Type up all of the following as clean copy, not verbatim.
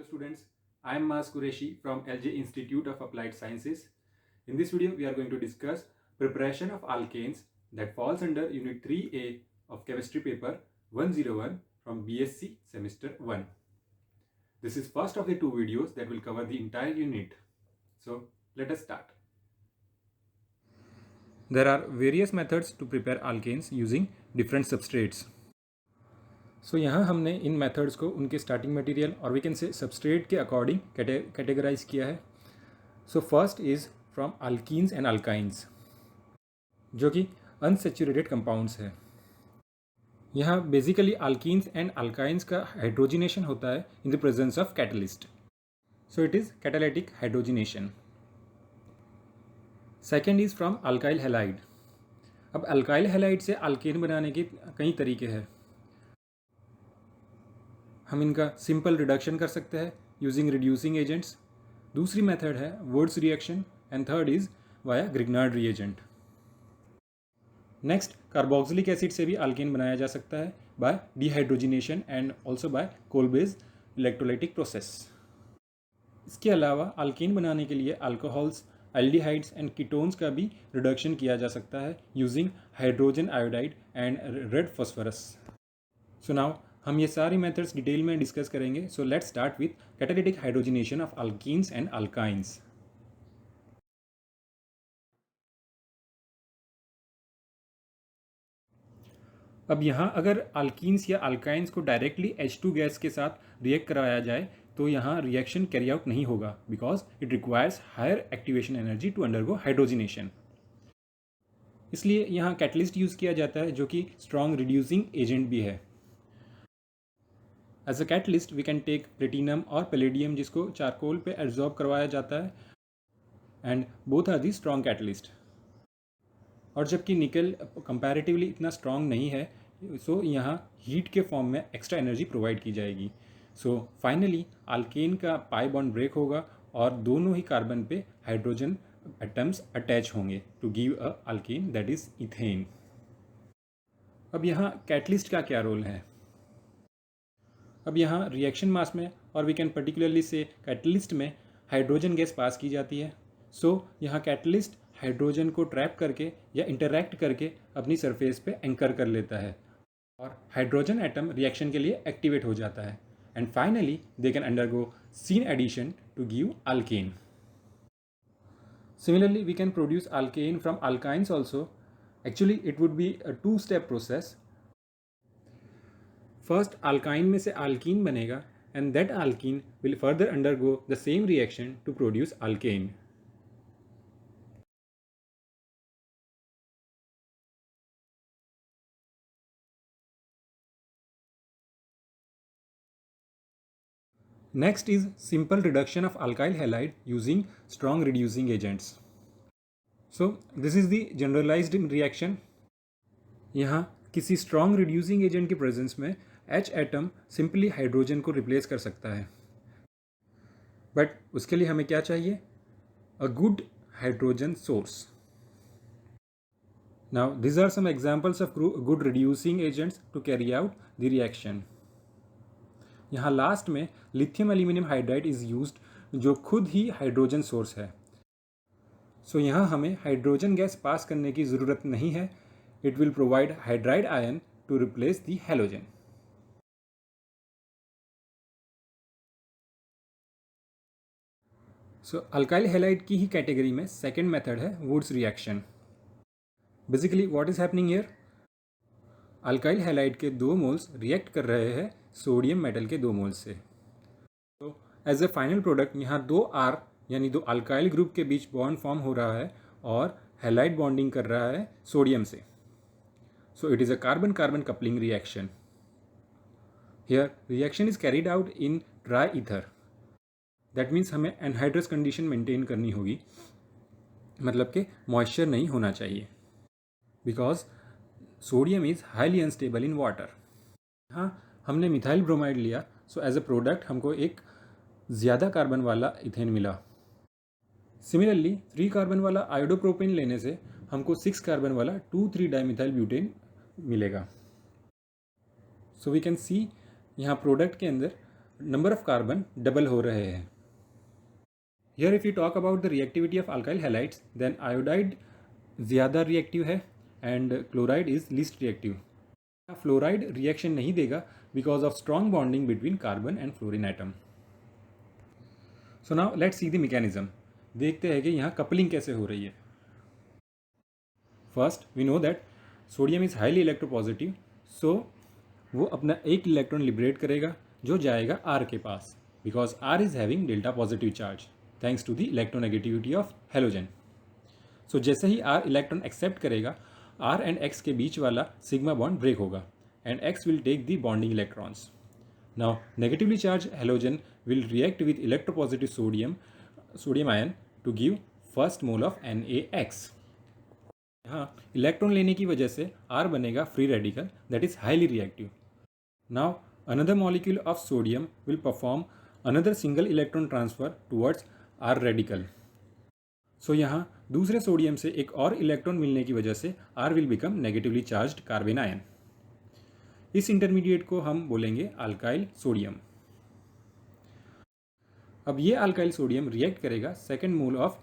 students, I am Mas Qureshi from LJ Institute of Applied Sciences. In this video, we are going to discuss preparation of alkanes that falls under Unit 3A of Chemistry paper 101 from BSc Semester 1. This is first of the two videos that will cover the entire unit. So, let us start. There are various methods to prepare alkanes using different substrates. सो यहाँ हमने इन methods को उनके starting material और we can say substrate के according categorise किया है. So first is from alkenes and alkynes, जो कि अनसेचुरेटेड कंपाउंड्स है. यहाँ बेसिकली अल्कीन्स एंड अल्काइंस का हाइड्रोजिनेशन होता है in the presence of catalyst. So it is catalytic hydrogenation. Second is from alkyl halide. अब अल्काइल हैलाइड से alkane बनाने के कई तरीके हैं. हम इनका सिंपल रिडक्शन कर सकते हैं यूजिंग रिड्यूसिंग एजेंट्स. दूसरी मेथड है Wurtz reaction and third is via Grignard reagent. Next, carboxylic acid से भी अल्केन बनाया जा सकता है by dehydrogenation and also by Kolbe's electrolytic process. इसके अलावा अल्केन बनाने के लिए अल्कोहल्स, एल्डिहाइड्स एंड कीटोन्स का भी रिडक्शन किया जा सकता है using hydrogen iodide and red phosphorus. So now हम ये सारी मेथड्स डिटेल में डिस्कस करेंगे. So let's start with catalytic hydrogenation of alkenes and alkynes. अब यहाँ अगर अल्कीन्स या अल्काइंस को डायरेक्टली H2 गैस के साथ रिएक्ट कराया जाए तो यहाँ रिएक्शन कैरी आउट नहीं होगा because it requires higher activation energy to undergo hydrogenation. इसलिए यहाँ कैटलिस्ट यूज़ किया जाता है जो कि स्ट्रॉन्ग रिड्यूसिंग एजेंट भी है. As a catalyst we can take platinum और पैलेडियम जिसको चारकोल पे एब्जॉर्ब करवाया जाता है and both are the strong catalyst. और जबकि निकल कंपैरेटिवली इतना स्ट्रॉन्ग नहीं है सो यहाँ हीट के फॉर्म में एक्स्ट्रा एनर्जी प्रोवाइड की जाएगी. सो फाइनली अल्केन का पाई बॉन्ड ब्रेक होगा और दोनों ही कार्बन पे हाइड्रोजन एटम्स अटैच होंगे to give a alkane that is ethane. अब यहाँ कैटलिस्ट का क्या रोल है. अब यहाँ रिएक्शन मास में और वी कैन पर्टिकुलरली से कैटलिस्ट में हाइड्रोजन गैस पास की जाती है. सो यहाँ कैटलिस्ट हाइड्रोजन को ट्रैप करके या इंटरैक्ट करके अपनी सरफेस पे एंकर कर लेता है और हाइड्रोजन एटम रिएक्शन के लिए एक्टिवेट हो जाता है and finally they can undergo syn addition to give alkane. Similarly we can produce alkane from alkynes also. Actually it would be a 2-step process. First alkyne में से alkene बनेगा and that alkene will further undergo the same reaction to produce alkane. Next is simple reduction of alkyl halide using strong reducing agents. So this is the generalized reaction. यहाँ किसी strong reducing agent के presence में H atom simply hydrogen को replace कर सकता है. But उसके लिए हमें क्या चाहिए? A good hydrogen source. Now these are some examples of good reducing agents to carry out the reaction. यहाँ लास्ट में lithium aluminium hydride is used जो खुद ही हाइड्रोजन सोर्स है. सो यहाँ हमें हाइड्रोजन गैस पास करने की ज़रूरत नहीं है. It will provide hydride ion to replace the halogen. So alkyl halide की ही कैटेगरी में सेकेंड मेथड है Wurtz reaction. Basically what is happening here, alkyl halide के 2 मोल्स रिएक्ट कर रहे हैं सोडियम मेटल के 2 मोल्स से. तो एज ए फाइनल प्रोडक्ट यहाँ 2 R यानी 2 अल्काइल ग्रुप के बीच बॉन्ड फॉर्म हो रहा है और हैलाइड बॉन्डिंग कर रहा है सोडियम से. सो it is a carbon carbon coupling reaction. Here reaction is carried out in dry ether. That means हमें एनहाइड्रस कंडीशन मेंटेन करनी होगी, मतलब कि मॉइस्चर नहीं होना चाहिए because sodium is highly unstable in water. हाँ, हमने मिथाइल ब्रोमाइड लिया सो एज अ प्रोडक्ट हमको एक ज़्यादा कार्बन वाला इथेन मिला. सिमिलरली 3 कार्बन वाला आयोडोप्रोपेन लेने से हमको 6 कार्बन वाला 2,3 डाइमिथाइल ब्यूटेन मिलेगा. सो वी कैन सी यहाँ प्रोडक्ट के अंदर नंबर ऑफ कार्बन डबल हो रहे हैं। Here if you talk about the reactivity of alkyl halides, then iodide ज़्यादा रिएक्टिव है and chloride is least reactive. Fluoride reaction नहीं देगा because of strong bonding between carbon and fluorine atom. So now let's see the mechanism. देखते हैं कि यहाँ coupling कैसे हो रही है। First we know that sodium is highly electropositive, so वो अपना एक इलेक्ट्रॉन लिबरेट करेगा जो जाएगा आर के पास, because R is having delta positive charge thanks to the electronegativity of halogen. So जैसे ही आर इलेक्ट्रॉन एक्सेप्ट करेगा, आर एंड एक्स के बीच वाला सिग्मा बॉन्ड ब्रेक होगा and X will take the bonding electrons. Now negatively charged halogen will react with electropositive sodium ion to give first mole of NaX। यहाँ electron लेने की वजह से R बनेगा free radical that is highly reactive. Now another molecule of sodium will perform another single electron transfer towards R radical. So यहाँ दूसरे sodium से एक और इलेक्ट्रॉन मिलने की वजह से R will become negatively charged carbon ion. इस इंटरमीडिएट को हम बोलेंगे अल्काइल सोडियम। अब ये अल्काइल सोडियम रिएक्ट करेगा second mole of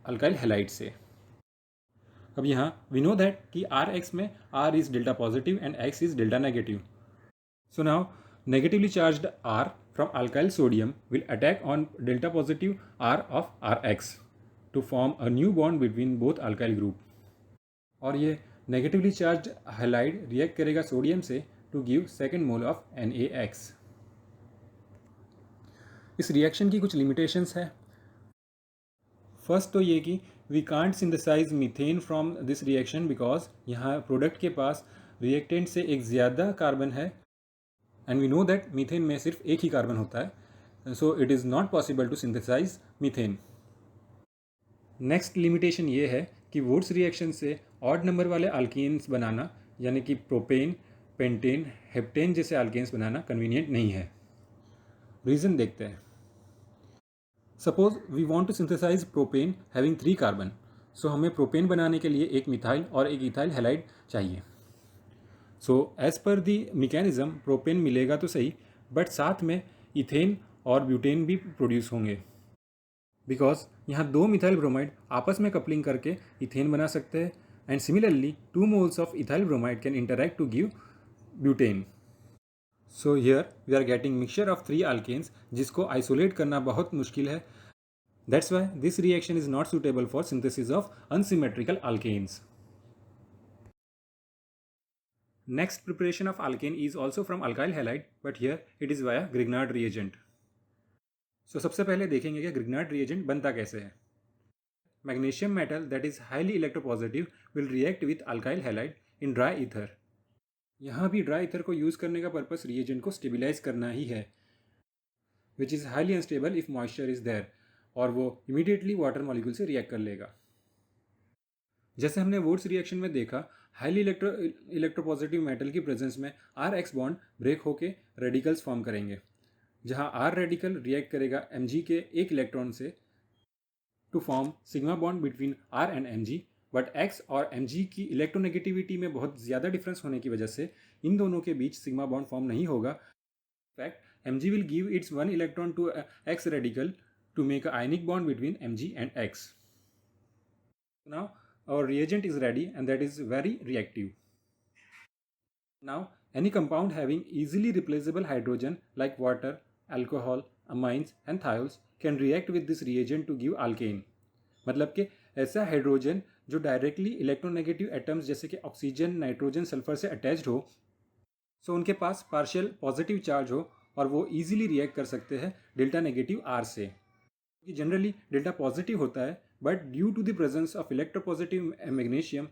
alkyl halide से। अब यहाँ वी नो दैट कि Rx में R is delta positive and X is delta negative. So now negatively charged R from alkyl sodium will attack on delta positive R of Rx to form a new bond between both alkyl group. और ये negatively charged halide react करेगा sodium से to give second mole of NaX। इस reaction की कुछ limitations है। First तो ये कि we can't synthesize methane from this reaction because यहाँ प्रोडक्ट के पास रिएक्टेंट से एक ज़्यादा कार्बन है and we know that methane में सिर्फ एक ही कार्बन होता है, so it is not possible to synthesize methane. Next limitation ये है कि वुड्स रिएक्शन से ऑड नंबर वाले अल्केन्स बनाना, यानी कि प्रोपेन, पेंटेन, हेप्टेन जैसे अल्केन्स बनाना कन्वीनियंट नहीं है। रीज़न देखते हैं। Suppose we want to synthesise propane having 3 carbon, so हमें प्रोपेन बनाने के लिए एक मिथाइल और एक इथाइल हैलाइड चाहिए। सो एज पर दी मैकेनिज्म प्रोपेन मिलेगा तो सही, बट साथ में इथेन और ब्यूटेन भी प्रोड्यूस होंगे, बिकॉज यहाँ 2 मिथाइल ब्रोमाइड आपस में कपलिंग करके इथेन बना सकते हैं and similarly 2 moles of ethyl bromide can interact to give butane. So here we are getting mixture of 3 alkanes जिसको आइसोलेट करना बहुत मुश्किल है। That's why this reaction is not suitable for synthesis of unsymmetrical alkanes. Next preparation of alkane is also from alkyl halide, but here it is via Grignard reagent. So सबसे पहले देखेंगे कि Grignard reagent बनता कैसे है। Magnesium metal that is highly electropositive will react with alkyl halide in dry ether. यहाँ भी dry ether को यूज़ करने का पर्पस रिएजेंट को स्टेबिलाइज करना ही है, which is highly unstable if moisture is there, और वो इमीडिएटली वाटर मॉलिक्यूल से रिएक्ट कर लेगा। जैसे हमने वुड्स रिएक्शन में देखा, हाईली इलेक्ट्रोपॉजिटिव मेटल की प्रेजेंस में RX बॉन्ड ब्रेक होके रेडिकल्स फॉर्म करेंगे, जहां R रेडिकल रिएक्ट करेगा Mg के एक इलेक्ट्रॉन से to form sigma bond between R and Mg, but X और Mg की इलेक्ट्रोनेगेटिविटी में बहुत ज़्यादा डिफरेंस होने की वजह से इन दोनों के बीच सिग्मा बॉन्ड फॉर्म नहीं होगा। In fact Mg will give its 1 electron to X radical to make a ionic bond between Mg and X. Now our reagent is ready and that is very reactive. Now any compound having easily replaceable hydrogen like water, alcohol, amines and thiols can react with this reagent to give alkane. मतलब कि ऐसा hydrogen जो directly electronegative atoms जैसे कि oxygen, nitrogen, sulphur से attached हो, सो उनके पास partial positive charge हो और वो इजीली रिएक्ट कर सकते हैं डेल्टा नेगेटिव R से। कि जनरली डेल्टा पॉजिटिव होता है, but due to the presence of electropositive magnesium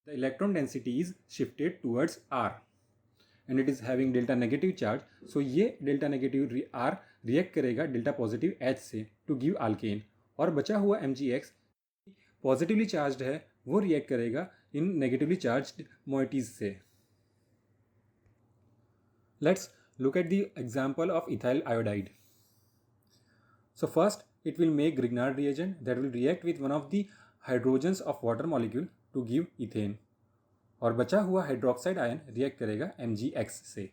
the electron density is shifted towards R and it is having delta negative charge, so ये delta negative R react करेगा delta positive H से to give alkane, और बचा हुआ MgX positively charged है वो react करेगा इन negatively charged मोइटीज से। Let's look at the example of ethyl iodide. So first it will make Grignard reagent that will react with one of the hydrogens of water molecule to give ethane, और बचा हुआ hydroxide ion react करेगा MgX से।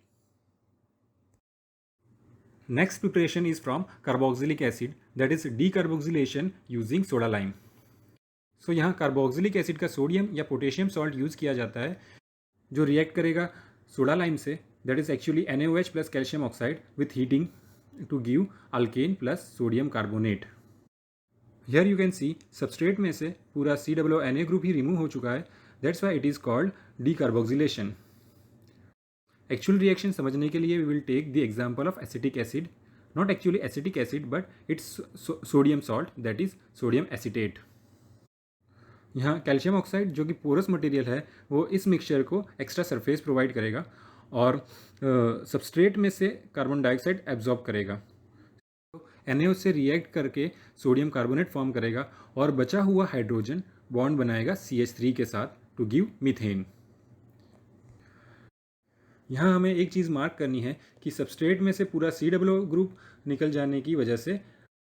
Next preparation is from carboxylic acid, that is decarboxylation using soda lime. So यहाँ carboxylic acid का sodium या potassium salt use किया जाता है जो रिएक्ट करेगा सोडा लाइम से, that is actually NaOH plus calcium oxide with heating to give alkane plus sodium carbonate. Here you can see substrate में से पूरा COONA ग्रुप ही रिमूव हो चुका है, that's why it is called decarboxylation. Actual reaction समझने के लिए we will take the example of acetic acid, not actually acetic acid but its sodium salt, that is sodium acetate. यहाँ calcium oxide जो कि porous material है वो इस mixture को एक्स्ट्रा सरफेस प्रोवाइड करेगा और सबस्ट्रेट में से कार्बन डाइऑक्साइड एब्जॉर्ब करेगा. तो NaOH से रिएक्ट करके सोडियम कार्बोनेट फॉर्म करेगा और बचा हुआ हाइड्रोजन बॉन्ड बनाएगा CH3 के साथ टू गिव मीथेन. यहाँ हमें एक चीज़ मार्क करनी है कि सबस्ट्रेट में से पूरा COO ग्रुप निकल जाने की वजह से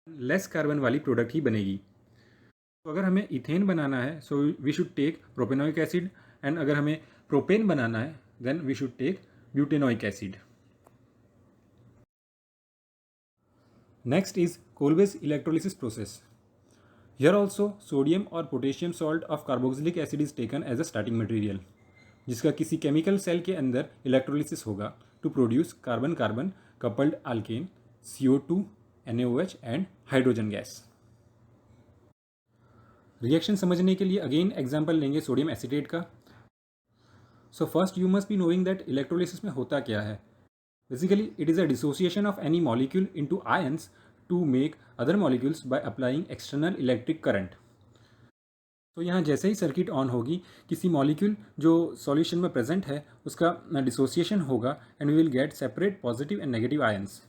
लेस कार्बन वाली प्रोडक्ट ही बनेगी. तो अगर हमें इथेन बनाना है so we should take propanoic acid, and अगर हमें प्रोपेन बनाना है then we should take butanoic acid. Next is Kolbe's electrolysis process. Here also sodium और potassium salt of carboxylic acid is taken as a starting material, जिसका किसी chemical cell के अंदर electrolysis होगा to produce carbon carbon coupled alkane, CO2, NaOH and hydrogen gas. Reaction समझने के लिए again example लेंगे सोडियम एसीटेट का. So first you must be knowing that electrolysis में होता क्या है. Basically it is a dissociation of any molecule into ions to make other molecules by applying external electric current. तो यहाँ जैसे ही circuit on होगी किसी मॉलिक्यूल जो सॉल्यूशन में प्रेजेंट है उसका डिसोसिएशन होगा and we will get separate positive and negative ions.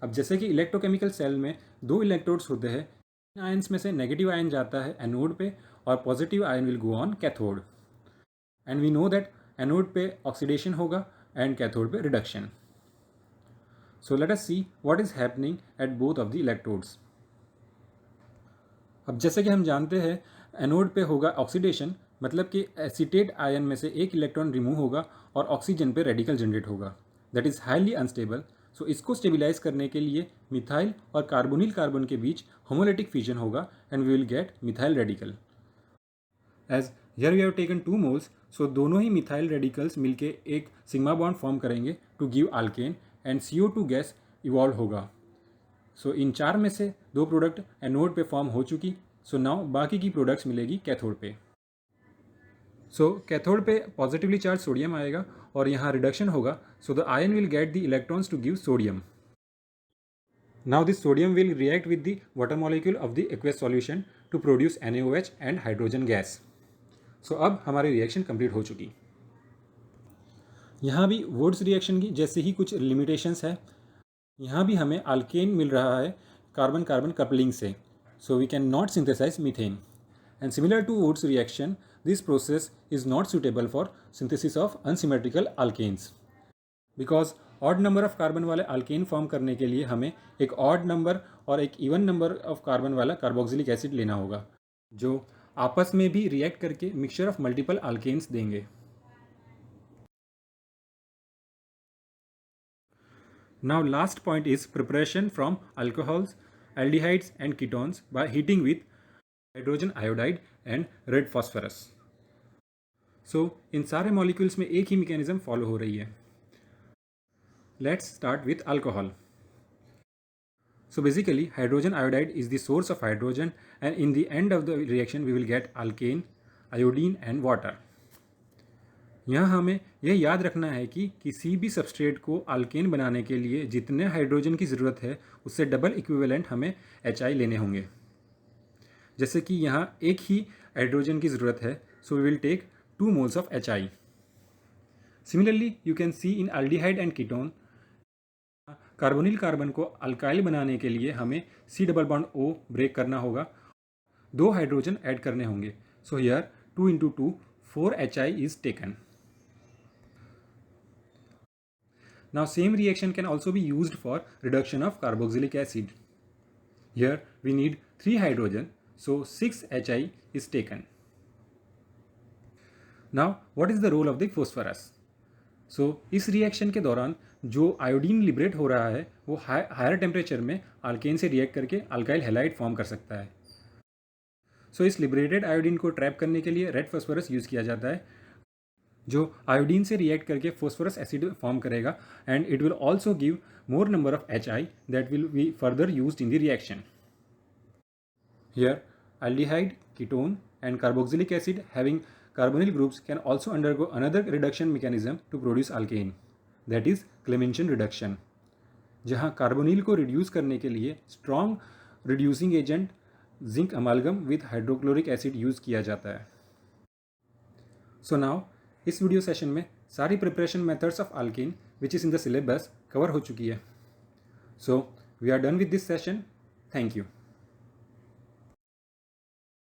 अब जैसे कि इलेक्ट्रोकेमिकल सेल में 2 इलेक्ट्रोड्स होते हैं, आयंस में से नेगेटिव आयन जाता है एनोड पे और positive ion will go on cathode. And we know that anode पे ऑक्सीडेशन होगा एंड कैथोड पे reduction. So let us see what is happening at both of the electrodes. अब जैसे कि हम जानते हैं एनोड पे होगा ऑक्सीडेशन, मतलब कि एसीटेट आयन में से एक इलेक्ट्रॉन रिमूव होगा और ऑक्सीजन पे रेडिकल जनरेट होगा, दैट इज़ हाईली अनस्टेबल. सो इसको स्टेबिलाइज करने के लिए मिथाइल और कार्बोनिल कार्बन के बीच होमोलिटिक फिजन होगा and we will get methyl radical. As here we have taken 2 moles, so दोनों ही मिथाइल रेडिकल्स मिलके एक सिग्मा बॉन्ड फॉर्म करेंगे to give alkane and CO2 gas evolve होगा. सो इन 4 में से 2 प्रोडक्ट एनोड पे फॉर्म हो चुकी. सो नाउ बाकी की प्रोडक्ट्स मिलेगी कैथोड पे. सो कैथोड पे पॉजिटिवली चार्ज सोडियम आएगा और यहाँ रिडक्शन होगा, so the ion will get the electrons to give sodium. Now this sodium will react with the water molecule of the aqueous solution to produce NaOH and hydrogen gas. So अब हमारी reaction complete हो चुकी. यहाँ भी Wurtz reaction की जैसे ही कुछ limitations है. यहाँ भी हमें अल्केन मिल रहा है कार्बन कार्बन कपलिंग से, so we cannot synthesize methane. And similar to Woods reaction, this process is not suitable for synthesis of unsymmetrical alkanes, because odd number of carbon वाले अल्केन फॉर्म करने के लिए हमें एक odd number और एक even number of carbon वाला carboxylic acid लेना होगा जो आपस में भी रिएक्ट करके मिक्सचर ऑफ मल्टीपल अल्केन्स देंगे. Now last point is preparation from alcohols, aldehydes and ketones by heating with hydrogen iodide and red phosphorus. So इन सारे मॉलिक्यूल्स में एक ही मैकेनिज्म फॉलो हो रही है. Let's start with alcohol. So basically hydrogen iodide is the source of hydrogen and in the end of the reaction we will get alkane, iodine and water. यहाँ हमें यह याद रखना है कि किसी भी सबस्ट्रेट को अल्केन बनाने के लिए जितने हाइड्रोजन की ज़रूरत है उससे डबल इक्विवेलेंट हमें HI लेने होंगे. जैसे कि यहाँ एक ही हाइड्रोजन की ज़रूरत है, so we will take 2 moles of HI. Similarly you can see in aldehyde and ketone, carbonyl carbon को अल्काइल बनाने के लिए हमें C double bond O break करना होगा, 2 हाइड्रोजन ऐड करने होंगे. So here 2 into 2 4 HI is taken. Now same reaction can also be used for reduction of carboxylic acid. Here we need 3 hydrogen, so 6 HI is taken. Now what is the role of the phosphorus? इस reaction के दौरान जो iodine liberate हो रहा है वो higher temperature में alkane से रिएक्ट करके अल्काइल हैलाइड फॉर्म कर सकता है। इस लिबरेटेड आयोडीन को ट्रैप करने के लिए रेड फॉस्फोरस यूज़ किया जाता है, जो आयोडीन से रिएक्ट करके फॉस्फोरस एसिड फॉर्म करेगा, and it will also give more number of HI that will be further used in the reaction. Here, aldehyde, ketone and carboxylic acid having carbonyl groups can also undergo another reduction mechanism to produce alkane, that is Clemmenstian reduction, जहाँ carbonyl को reduce करने के लिए strong reducing agent zinc amalgam with hydrochloric acid use किया जाता है। Now इस video session में सारी preparation methods of alkane which is in the syllabus cover हो चुकी है। We are done with this session. Thank you.